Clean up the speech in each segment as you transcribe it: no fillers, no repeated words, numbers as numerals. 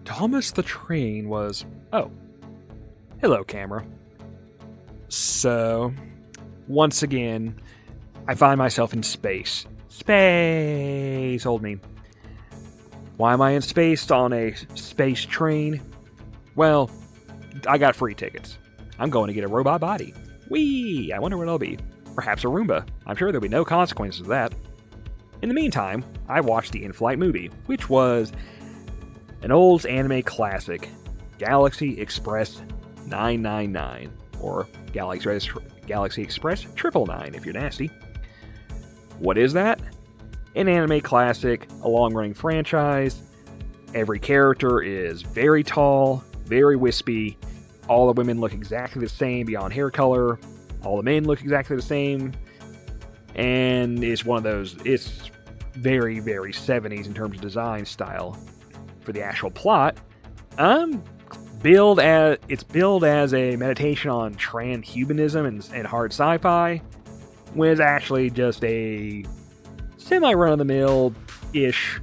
Thomas the Train was... Oh. Hello, camera. So, once again, I find myself in space. Space! Hold me. Why am I in space on a space train? Well, I got free tickets. I'm going to get a robot body. Whee! I wonder what it'll be. Perhaps a Roomba. I'm sure there'll be no consequences of that. In the meantime, I watched the in-flight movie, which was an old anime classic, Galaxy Express 999, or Galaxy Express 999 if you're nasty. What is that? An anime classic, a long-running franchise. Every character is very tall, very wispy. All the women look exactly the same beyond hair color. All the men look exactly the same. And it's one of those, it's very, very 70s in terms of design style. For the actual plot, it's billed as a meditation on transhumanism and hard sci-fi, when it's actually just a semi-run-of-the-mill-ish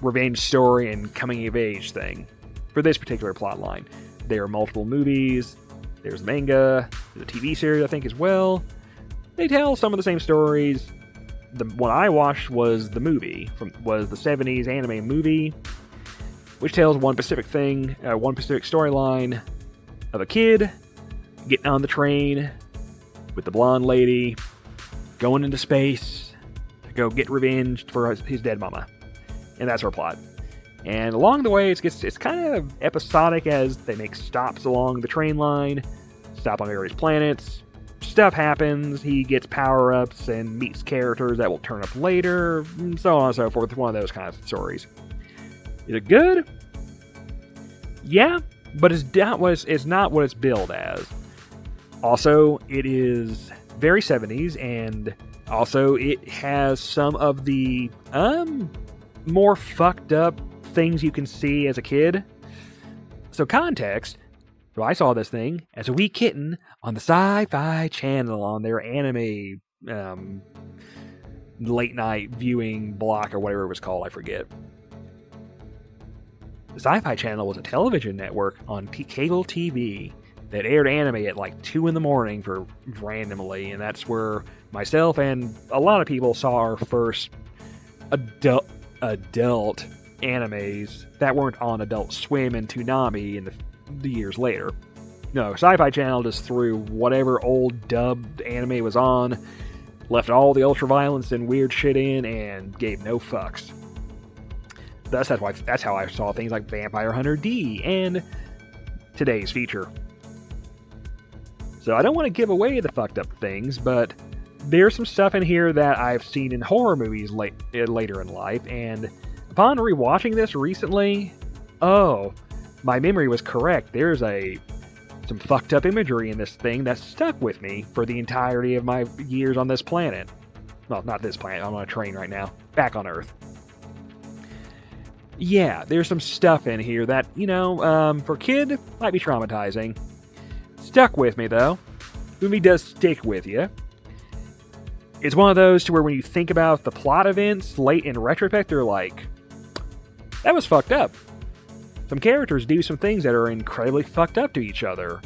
revenge story and coming-of-age thing for this particular plot line. There are multiple movies, there's manga, there's a TV series, I think, as well. They tell some of the same stories. The one I watched was the movie, was the 70s anime movie, which tells one specific storyline of a kid getting on the train with the blonde lady, going into space to go get revenge for his dead mama. And that's our plot. And along the way, it's kind of episodic as they make stops along the train line, stop on various planets. Stuff happens, he gets power-ups and meets characters that will turn up later, and so on and so forth. It's one of those kind of stories. Is it good? Yeah, but it's not what it's billed as. Also, it is very 70s, and also it has some of the more fucked up things you can see as a kid. So context, so I saw this thing as a wee kitten on the Sci-Fi Channel on their anime late night viewing block or whatever it was called, I forget. The Sci-Fi Channel was a television network on cable TV that aired anime at like 2 in the morning for randomly, and that's where myself and a lot of people saw our first adult animes that weren't on Adult Swim and Toonami in the years later. No, Sci-Fi Channel just threw whatever old dubbed anime was on, left all the ultraviolence and weird shit in, and gave no fucks. That's how I saw things like Vampire Hunter D and today's feature. So I don't want to give away the fucked up things, but there's some stuff in here that I've seen in horror movies later in life, and upon rewatching this recently, my memory was correct. There's some fucked up imagery in this thing that stuck with me for the entirety of my years on this planet. Well, not this planet, I'm on a train right now, back on Earth. Yeah, there's some stuff in here that, for a kid, might be traumatizing. Stuck with me, though. The movie does stick with you. It's one of those to where when you think about the plot events late in retrospect, they're like, that was fucked up. Some characters do some things that are incredibly fucked up to each other.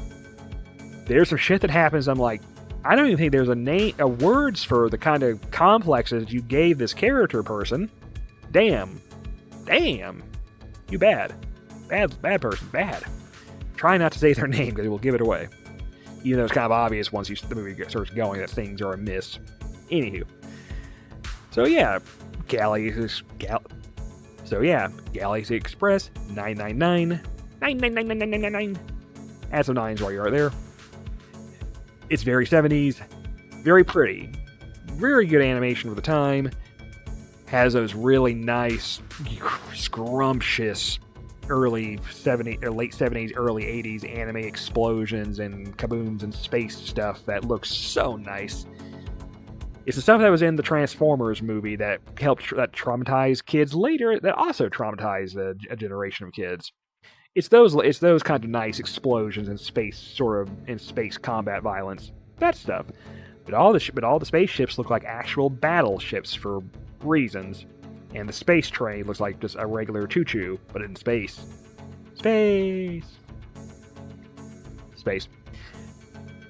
There's some shit that happens, I'm like, I don't even think there's a words for the kind of complexes you gave this character person. Damn. You bad. Bad person. Bad. Try not to say their name because it will give it away. Even though it's kind of obvious once the movie starts going that things are amiss. Anywho. So yeah, Galaxy Express 999. 999. Add some nines while you're there. It's very 70s. Very pretty. Very good animation for the time. Has those really nice, scrumptious late 70s, early 80s anime explosions and kabooms and space stuff that looks so nice. It's the stuff that was in the Transformers movie that traumatized kids later, that also traumatized a generation of kids. It's those kind of nice explosions and space combat violence, that stuff. But all the spaceships look like actual battleships for reasons, and the space train looks like just a regular choo-choo, but in space. Space.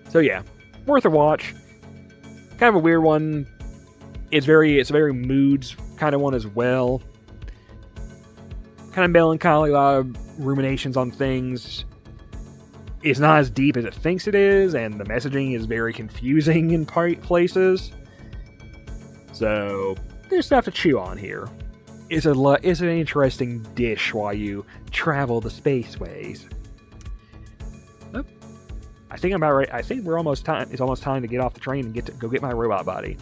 So yeah, worth a watch. Kind of a weird one. It's a very moods kind of one as well. Kind of melancholy, a lot of ruminations on things. It's not as deep as it thinks it is, and the messaging is very confusing in places. So there's stuff to chew on here. It's an interesting dish while you travel the spaceways. Oh, I think I'm about right. I think it's almost time to get off the train and go get my robot body.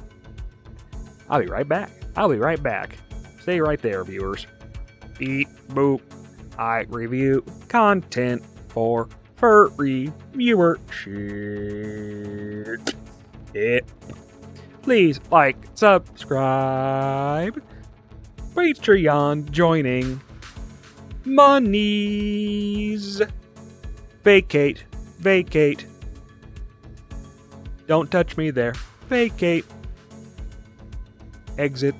I'll be right back. Stay right there, viewers. Beep boop. I review content for furry viewership. Please like, subscribe. Patreon joining. Monies. Vacate. Don't touch me there. Vacate. Exit.